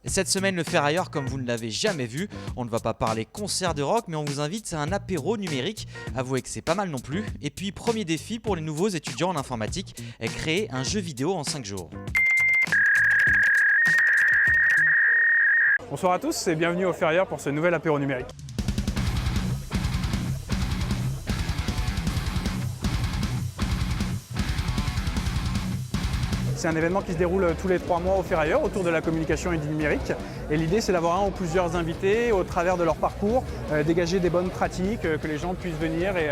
Cette semaine, le ferrailleur, comme vous ne l'avez jamais vu, on ne va pas parler concert de rock, mais on vous invite à un apéro numérique. Avouez que c'est pas mal non plus. Et puis, premier défi pour les nouveaux étudiants en informatique, créer un jeu vidéo en 5 jours. Bonsoir à tous et bienvenue au Ferrailleur pour ce nouvel apéro numérique. C'est un événement qui se déroule tous les 3 mois au Ferrailleur autour de la communication et du numérique. Et l'idée, c'est d'avoir un ou plusieurs invités au travers de leur parcours, dégager des bonnes pratiques, que les gens puissent venir et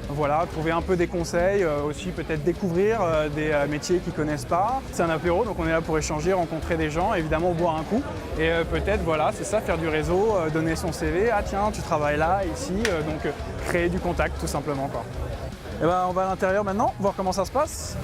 voilà, trouver un peu des conseils, aussi peut-être découvrir des métiers qu'ils ne connaissent pas. C'est un apéro, donc on est là pour échanger, rencontrer des gens, évidemment boire un coup et peut-être, voilà, c'est ça, faire du réseau, donner son CV, ah tiens, tu travailles là, ici, donc créer du contact tout simplement, quoi. Et ben, on va à l'intérieur maintenant, voir comment ça se passe.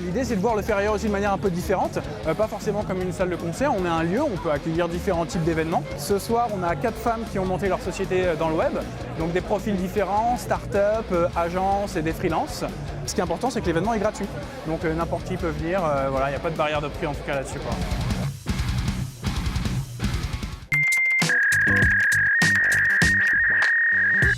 L'idée, c'est de voir le Ferrailleur aussi de manière un peu différente, pas forcément comme une salle de concert. On est un lieu où on peut accueillir différents types d'événements. Ce soir, on a 4 femmes qui ont monté leur société dans le web, donc des profils différents, start-up, agences et des freelances. Ce qui est important, c'est que l'événement est gratuit, donc n'importe qui peut venir, voilà, il n'y a pas de barrière de prix en tout cas là-dessus, quoi.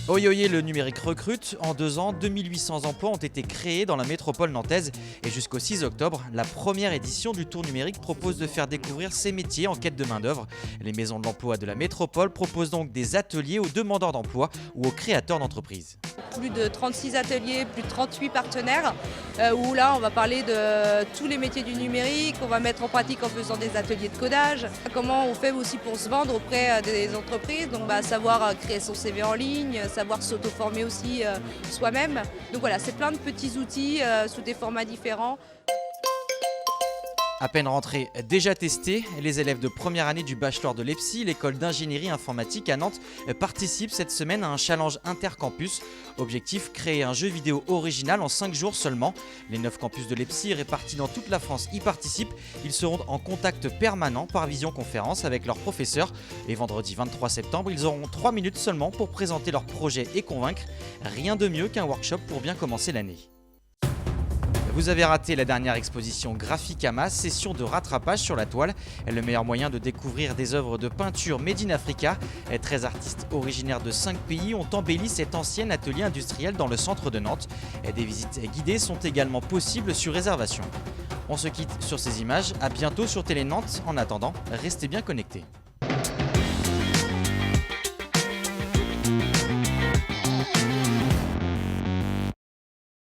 Oyoye, le numérique recrute. En 2 ans, 2800 emplois ont été créés dans la métropole nantaise. Et jusqu'au 6 octobre, la première édition du Tour numérique propose de faire découvrir ces métiers en quête de main-d'œuvre. Les maisons de l'emploi de la métropole proposent donc des ateliers aux demandeurs d'emploi ou aux créateurs d'entreprises. Plus de 36 ateliers, plus de 38 partenaires, où là on va parler de tous les métiers du numérique, on va mettre en pratique en faisant des ateliers de codage. Comment on fait aussi pour se vendre auprès des entreprises, donc savoir créer son CV en ligne, savoir s'auto-former aussi soi-même. Donc voilà, c'est plein de petits outils sous des formats différents. À peine rentrés, déjà testés, les élèves de première année du bachelor de l'EPSI, l'école d'ingénierie informatique à Nantes, participent cette semaine à un challenge intercampus. Objectif, créer un jeu vidéo original en 5 jours seulement. Les 9 campus de l'EPSI répartis dans toute la France y participent. Ils seront en contact permanent par visioconférence avec leurs professeurs. Et vendredi 23 septembre, ils auront 3 minutes seulement pour présenter leur projet et convaincre. Rien de mieux qu'un workshop pour bien commencer l'année. Vous avez raté la dernière exposition Graphicama, session de rattrapage sur la toile. Le meilleur moyen de découvrir des œuvres de peinture made in Africa. 13 artistes originaires de 5 pays ont embelli cet ancien atelier industriel dans le centre de Nantes. Des visites guidées sont également possibles sur réservation. On se quitte sur ces images, à bientôt sur Télé Nantes. En attendant, restez bien connectés.